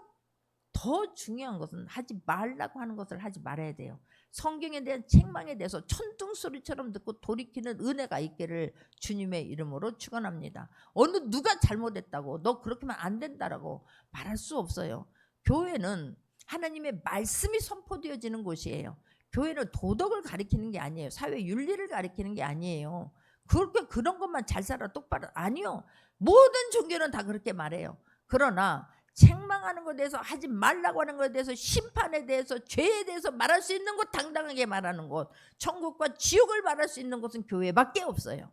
A: 더 중요한 것은 하지 말라고 하는 것을 하지 말아야 돼요. 성경에 대한 책망에 대해서 천둥소리처럼 듣고 돌이키는 은혜가 있기를 주님의 이름으로 축원합니다. 어느 누가 잘못했다고 너 그렇게 하면 안 된다라고 말할 수 없어요. 교회는 하나님의 말씀이 선포되어지는 곳이에요. 교회는 도덕을 가리키는 게 아니에요. 사회 윤리를 가리키는 게 아니에요. 그렇게 그런 것만 잘 살아 똑바로, 아니요. 모든 종교는 다 그렇게 말해요. 그러나 책망하는 것에 대해서, 하지 말라고 하는 것에 대해서, 심판에 대해서, 죄에 대해서 말할 수 있는 곳, 당당하게 말하는 곳, 천국과 지옥을 말할 수 있는 곳은 교회밖에 없어요.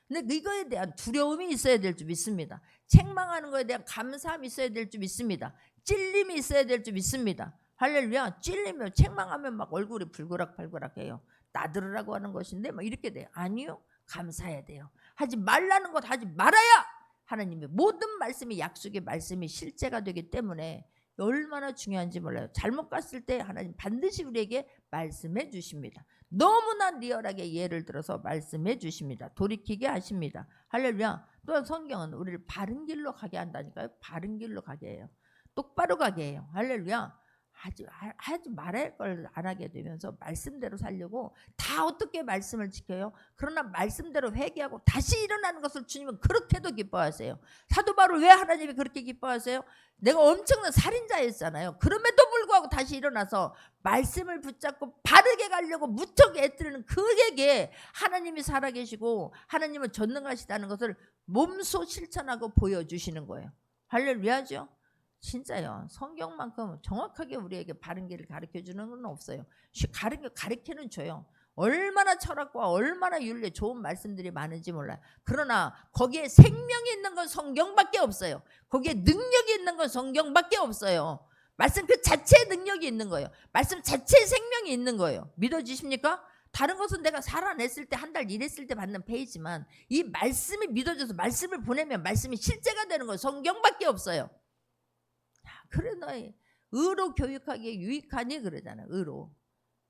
A: 근데 이거에 대한 두려움이 있어야 될 줄 믿습니다. 책망하는 것에 대한 감사함이 있어야 될 줄 믿습니다. 찔림이 있어야 될 줄 믿습니다. 할렐루야. 찔리면, 책망하면 막 얼굴이 불그락팔그락해요. 나들으라고 하는 것인데 막 이렇게 돼요. 아니요. 감사해야 돼요. 하지 말라는 것 하지 말아야 하나님의 모든 말씀이, 약속의 말씀이 실제가 되기 때문에 얼마나 중요한지 몰라요. 잘못 갔을 때 하나님 반드시 우리에게 말씀해 주십니다. 너무나 리얼하게 예를 들어서 말씀해 주십니다. 돌이키게 하십니다. 할렐루야. 또한 성경은 우리를 바른 길로 가게 한다니까요. 바른 길로 가게 해요. 똑바로 가게 해요. 할렐루야. 하지 말아야 할 걸 안 하게 되면서 말씀대로 살려고 다 어떻게 말씀을 지켜요? 그러나 말씀대로 회개하고 다시 일어나는 것을 주님은 그렇게도 기뻐하세요. 사도 바울 왜 하나님이 그렇게 기뻐하세요? 내가 엄청난 살인자였잖아요. 그럼에도 불구하고 다시 일어나서 말씀을 붙잡고 바르게 가려고 무척 애쓰는 그에게 하나님이 살아계시고 하나님은 전능하시다는 것을 몸소 실천하고 보여주시는 거예요. 할렐루야죠. 진짜요. 성경만큼 정확하게 우리에게 바른 길을 가르쳐주는 건 없어요. 가르쳐는 줘요. 얼마나 철학과 얼마나 윤리 좋은 말씀들이 많은지 몰라요. 그러나 거기에 생명이 있는 건 성경밖에 없어요. 거기에 능력이 있는 건 성경밖에 없어요. 말씀 그 자체의 능력이 있는 거예요. 말씀 자체의 생명이 있는 거예요. 믿어지십니까? 다른 것은 내가 살아냈을 때 한 달 일했을 때 받는 페이지만 이 말씀이 믿어져서 말씀을 보내면 말씀이 실제가 되는 거예요. 성경밖에 없어요. 그래 너희 의로 교육하기에 유익하니 그러잖아요. 의로.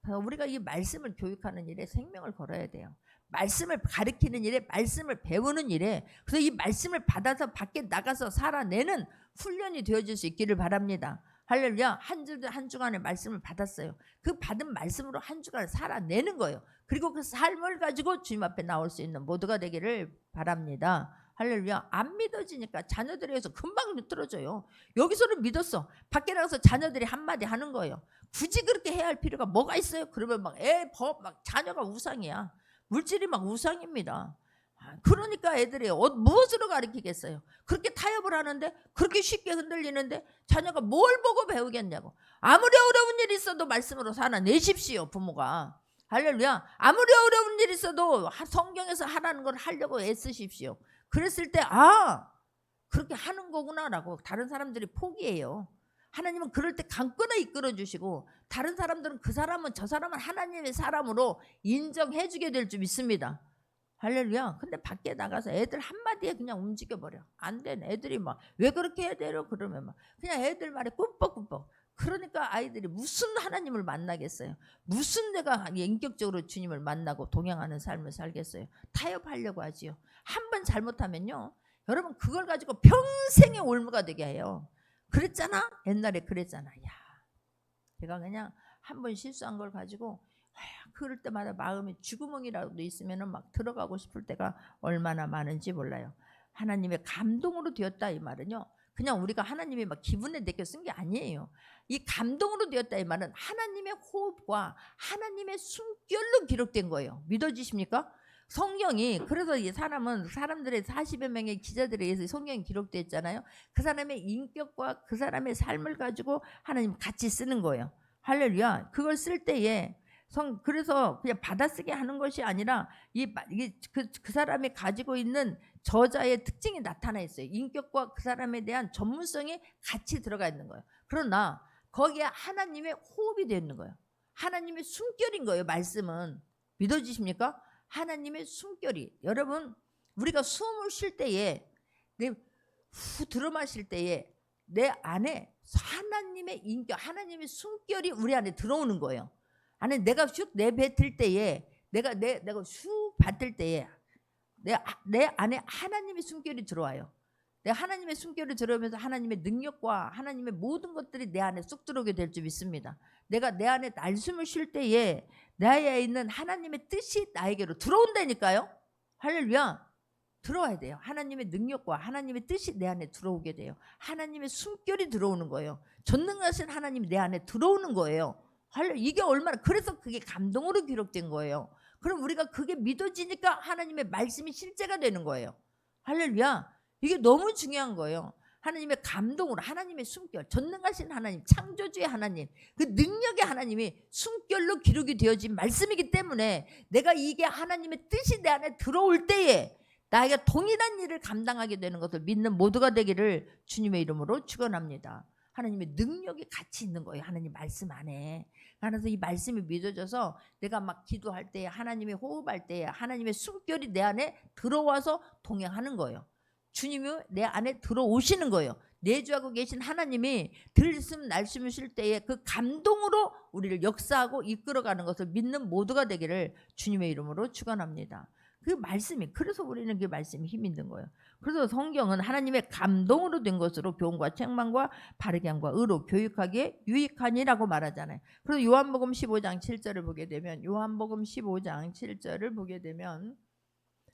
A: 그래서 우리가 이 말씀을 교육하는 일에 생명을 걸어야 돼요. 말씀을 가르치는 일에 말씀을 배우는 일에 그래서 이 말씀을 받아서 밖에 나가서 살아내는 훈련이 되어질 수 있기를 바랍니다. 할렐루야. 한 주간의 말씀을 받았어요. 그 받은 말씀으로 한 주간을 살아내는 거예요. 그리고 그 삶을 가지고 주님 앞에 나올 수 있는 모두가 되기를 바랍니다. 할렐루야. 안 믿어지니까 자녀들에 의해서 금방 틀어져요. 여기서는 믿었어. 밖에 나가서 자녀들이 한마디 하는 거예요. 굳이 그렇게 해야 할 필요가 뭐가 있어요? 그러면 막 자녀가 우상이야. 물질이 막 우상입니다. 그러니까 애들이 무엇으로 가르치겠어요? 그렇게 타협을 하는데 그렇게 쉽게 흔들리는데 자녀가 뭘 보고 배우겠냐고. 아무리 어려운 일이 있어도 말씀으로 살아내십시오. 부모가. 할렐루야. 아무리 어려운 일이 있어도 성경에서 하라는 걸 하려고 애쓰십시오. 그랬을 때 그렇게 하는 거구나라고 다른 사람들이 포기해요. 하나님은 그럴 때 강건히 이끌어 주시고 다른 사람들은 그 사람은 저 사람은 하나님의 사람으로 인정해 주게 될 줄 믿습니다. 할렐루야. 근데 밖에 나가서 애들 한마디에 그냥 움직여버려. 안 되는 애들이 막 왜 그렇게 해야 돼요? 그러면 막 그냥 애들 말에 꾹뻑꾹뻑. 그러니까 아이들이 무슨 하나님을 만나겠어요? 무슨 내가 인격적으로 주님을 만나고 동행하는 삶을 살겠어요? 타협하려고 하지요. 한 번 잘못하면요. 여러분 그걸 가지고 평생의 올무가 되게 해요. 그랬잖아? 옛날에 그랬잖아. 야, 제가 그냥 한 번 실수한 걸 가지고 그럴 때마다 마음이 쥐구멍이라도 있으면 막 들어가고 싶을 때가 얼마나 많은지 몰라요. 하나님의 감동으로 되었다 이 말은요. 그냥 우리가 하나님이 막 기분에 내게 쓴 게 아니에요. 이 감동으로 되었다 이 말은 하나님의 호흡과 하나님의 숨결로 기록된 거예요. 믿어지십니까? 성경이 그래서 이 사람들의 40여 명의 기자들에 의해서 성경이 기록되었잖아요. 그 사람의 인격과 그 사람의 삶을 가지고 하나님 같이 쓰는 거예요. 할렐루야. 그걸 쓸 때에 그래서 그냥 받아쓰게 하는 것이 아니라 그 사람이 가지고 있는 저자의 특징이 나타나 있어요. 인격과 그 사람에 대한 전문성이 같이 들어가 있는 거예요. 그러나 거기에 하나님의 호흡이 되어 있는 거예요. 하나님의 숨결인 거예요. 말씀은. 믿어지십니까? 하나님의 숨결이. 여러분 우리가 숨을 쉴 때에 후 들어 마실 때에 내 안에 하나님의 인격, 하나님의 숨결이 우리 안에 들어오는 거예요. 안에 내가 슉 내뱉을 때에 내가 슉 받을 때에 내 안에 하나님의 숨결이 들어와요. 내가 하나님의 숨결이 들어오면서 하나님의 능력과 하나님의 모든 것들이 내 안에 쑥 들어오게 될 줄 믿습니다. 내가 내 안에 날숨을 쉴 때에 나에 있는 하나님의 뜻이 나에게로 들어온다니까요. 할렐루야. 들어와야 돼요. 하나님의 능력과 하나님의 뜻이 내 안에 들어오게 돼요. 하나님의 숨결이 들어오는 거예요. 전능하신 하나님이 내 안에 들어오는 거예요. 이게 얼마나 그래서 그게 감동으로 기록된 거예요. 그럼 우리가 그게 믿어지니까 하나님의 말씀이 실제가 되는 거예요. 할렐루야. 이게 너무 중요한 거예요. 하나님의 감동으로 하나님의 숨결, 전능하신 하나님, 창조주의 하나님, 그 능력의 하나님이 숨결로 기록이 되어진 말씀이기 때문에 내가 이게 하나님의 뜻이 내 안에 들어올 때에 나에게 동일한 일을 감당하게 되는 것을 믿는 모두가 되기를 주님의 이름으로 축원합니다. 하나님의 능력이 같이 있는 거예요. 하나님 말씀 안에. 그래서 이 말씀이 믿어져서 내가 막 기도할 때 하나님의 호흡할 때 하나님의 숨결이 내 안에 들어와서 동행하는 거예요. 주님이 내 안에 들어오시는 거예요. 내주하고 계신 하나님이 들숨 날숨 쉴 때에 그 감동으로 우리를 역사하고 이끌어가는 것을 믿는 모두가 되기를 주님의 이름으로 축원합니다. 그 말씀이, 그래서 우리는 그 말씀이 힘이 있는 거예요. 그래서 성경은 하나님의 감동으로 된 것으로 교훈과 책망과 바르게 함과 의로 교육하기에 유익하니라고 말하잖아요. 그래서 요한복음 15장 7절을 보게 되면, 요한복음 15장 7절을 보게 되면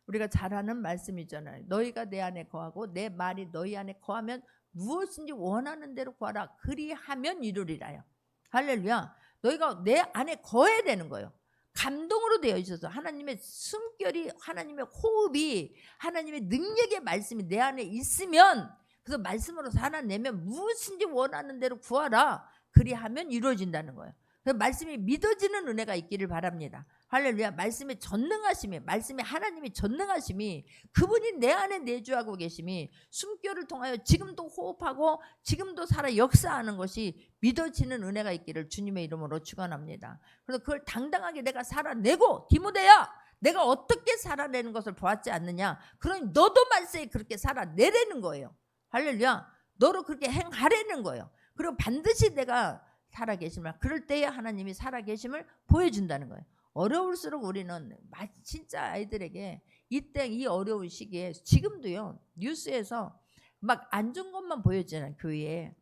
A: 우리가 잘 아는 말씀이잖아요. 너희가 내 안에 거하고 내 말이 너희 안에 거하면 무엇인지 원하는 대로 구하라. 그리하면 이루리라요. 할렐루야. 너희가 내 안에 거해야 되는 거예요. 감동으로 되어 있어서 하나님의 숨결이, 하나님의 호흡이, 하나님의 능력의 말씀이 내 안에 있으면, 그래서 말씀으로 살아내면 무엇인지 원하는 대로 구하라. 그리하면 이루어진다는 거예요. 그래서 말씀이 믿어지는 은혜가 있기를 바랍니다. 할렐루야. 말씀의 전능하심이, 말씀의 하나님의 전능하심이, 그분이 내 안에 내주하고 계심이 숨결을 통하여 지금도 호흡하고 지금도 살아 역사하는 것이 믿어지는 은혜가 있기를 주님의 이름으로 축원합니다. 그래서 그걸 당당하게 내가 살아내고, 디모데야, 내가 어떻게 살아내는 것을 보았지 않느냐. 그러니 너도 말세에 그렇게 살아내라는 거예요. 할렐루야. 너로 그렇게 행하라는 거예요. 그리고 반드시 내가 살아계심을, 그럴 때에 하나님이 살아계심을 보여준다는 거예요. 어려울수록 우리는 진짜 아이들에게 이때 이 어려운 시기에, 지금도요 뉴스에서 막 안 좋은 것만 보여주잖아요, 교회에.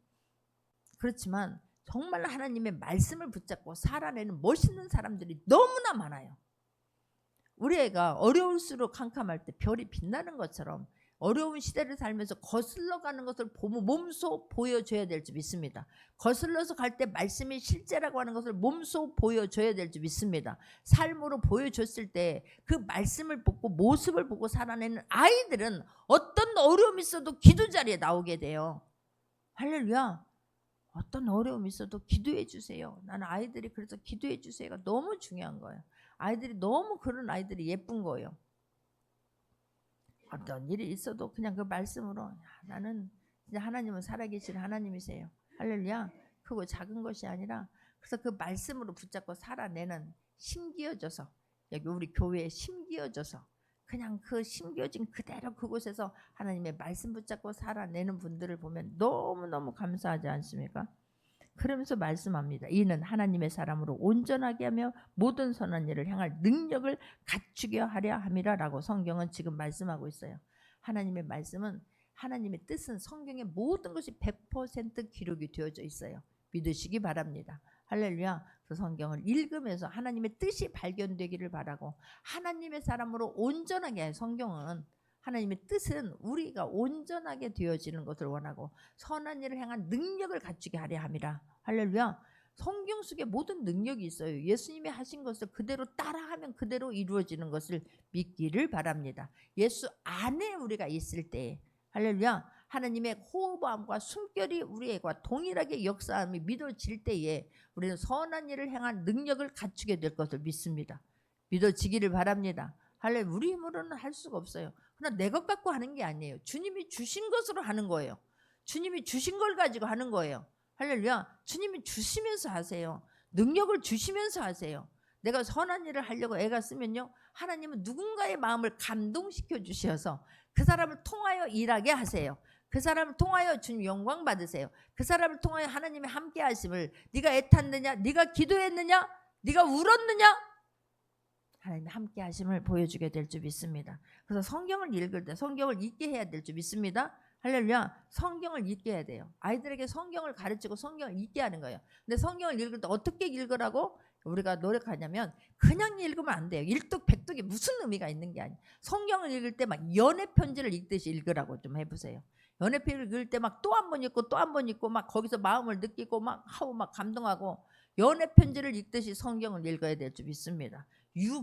A: 그렇지만 정말 하나님의 말씀을 붙잡고 살아내는 멋있는 사람들이 너무나 많아요. 우리 애가 어려울수록 캄캄할 때 별이 빛나는 것처럼 어려운 시대를 살면서 거슬러 가는 것을 몸소 보여줘야 될 줄 믿습니다. 거슬러서 갈 때 말씀이 실제라고 하는 것을 몸소 보여줘야 될 줄 믿습니다. 삶으로 보여줬을 때 그 말씀을 보고 모습을 보고 살아내는 아이들은 어떤 어려움이 있어도 기도 자리에 나오게 돼요. 할렐루야. 어떤 어려움이 있어도 기도해 주세요. 나는 아이들이 그래서 기도해 주세요가 너무 중요한 거예요. 아이들이 너무, 그런 아이들이 예쁜 거예요. 어떤 일이 있어도 그냥 그 말씀으로, 나는 진짜 하나님은 살아계신 하나님이세요. 할렐루야. 크고 작은 것이 아니라, 그래서 그 말씀으로 붙잡고 살아내는, 심기어져서, 여기 우리 교회에 심기어져서 그냥 그 심겨진 그대로 그곳에서 하나님의 말씀 붙잡고 살아내는 분들을 보면 너무너무 감사하지 않습니까? 그러면서 말씀합니다. 이는 하나님의 사람으로 온전하게 하며 모든 선한 일을 향할 능력을 갖추게 하려 함이라 라고 성경은 지금 말씀하고 있어요. 하나님의 말씀은, 하나님의 뜻은 성경의 모든 것이 100% 기록이 되어져 있어요. 믿으시기 바랍니다. 할렐루야. 그 성경을 읽으면서 하나님의 뜻이 발견되기를 바라고, 하나님의 사람으로 온전하게 해요. 성경은 하나님의 뜻은 우리가 온전하게 되어지는 것을 원하고 선한 일을 향한 능력을 갖추게 하려 함이라. 할렐루야. 성경 속에 모든 능력이 있어요. 예수님이 하신 것을 그대로 따라하면 그대로 이루어지는 것을 믿기를 바랍니다. 예수 안에 우리가 있을 때, 할렐루야, 하나님의 호흡함과 숨결이 우리와 동일하게 역사함이 믿어질 때에 우리는 선한 일을 행한 능력을 갖추게 될 것을 믿습니다. 믿어지기를 바랍니다. 할렐루야. 우리 힘으로는 할 수가 없어요. 그러나 내 것 갖고 하는 게 아니에요. 주님이 주신 것으로 하는 거예요. 주님이 주신 걸 가지고 하는 거예요. 할렐루야. 주님이 주시면서 하세요. 능력을 주시면서 하세요. 내가 선한 일을 하려고 애가 쓰면요, 하나님은 누군가의 마음을 감동시켜 주셔서 그 사람을 통하여 일하게 하세요. 그 사람을 통하여 주님 영광 받으세요. 그 사람을 통하여 하나님의 함께 하심을, 네가 애탔느냐, 네가 기도했느냐, 네가 울었느냐, 하나님의 함께 하심을 보여주게 될 줄 믿습니다. 그래서 성경을 읽을 때 성경을 읽게 해야 될 줄 믿습니다. 할렐루야. 성경을 읽게 해야 돼요. 아이들에게 성경을 가르치고 성경을 읽게 하는 거예요. 근데 성경을 읽을 때 어떻게 읽으라고 우리가 노력하냐면, 그냥 읽으면 안 돼요. 일독백독이 무슨 의미가 있는 게 아니에요. 성경을 읽을 때 막 연애 편지를 읽듯이 읽으라고 좀 해보세요. 연애 편지를 읽을 때 막 또 한 번 읽고 또 한 번 읽고 막 거기서 마음을 느끼고 막 하고 막 감동하고, 연애 편지를 읽듯이 성경을 읽어야 될 줄 믿습니다.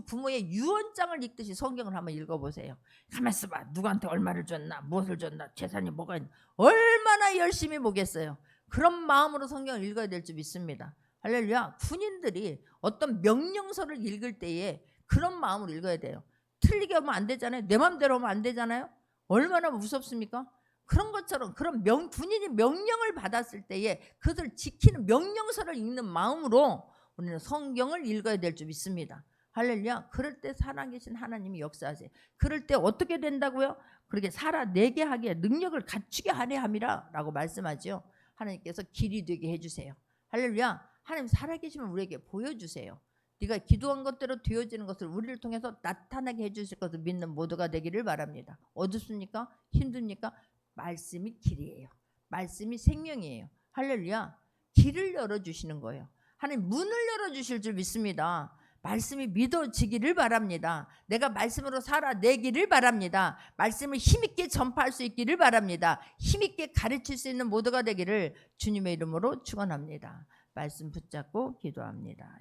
A: 부모의 유언장을 읽듯이 성경을 한번 읽어보세요. 가만 있어봐. 누구한테 얼마를 줬나, 무엇을 줬나, 재산이 뭐가 있나, 얼마나 열심히 보겠어요. 그런 마음으로 성경을 읽어야 될 줄 믿습니다. 할렐루야. 군인들이 어떤 명령서를 읽을 때에 그런 마음으로 읽어야 돼요. 틀리게 하면 안 되잖아요. 내 마음대로 하면 안 되잖아요. 얼마나 무섭습니까? 그런 것처럼 그런 군인이 명령을 받았을 때에 그것을 지키는 명령서를 읽는 마음으로 우리는 성경을 읽어야 될 줄 믿습니다. 할렐루야. 그럴 때 살아계신 하나님이 역사하세요. 그럴 때 어떻게 된다고요? 그렇게 살아내게 하기에 능력을 갖추게 하려 함이라라고 말씀하죠. 하나님께서 길이 되게 해주세요. 할렐루야. 하나님 살아계시면 우리에게 보여주세요. 네가 기도한 것대로 되어지는 것을 우리를 통해서 나타나게 해주실 것을 믿는 모두가 되기를 바랍니다. 어둡습니까? 힘듭니까? 말씀이 길이에요. 말씀이 생명이에요. 할렐루야. 길을 열어주시는 거예요. 하나님 문을 열어주실 줄 믿습니다. 말씀이 믿어지기를 바랍니다. 내가 말씀으로 살아내기를 바랍니다. 말씀을 힘있게 전파할 수 있기를 바랍니다. 힘있게 가르칠 수 있는 모두가 되기를 주님의 이름으로 축원합니다. 말씀 붙잡고 기도합니다.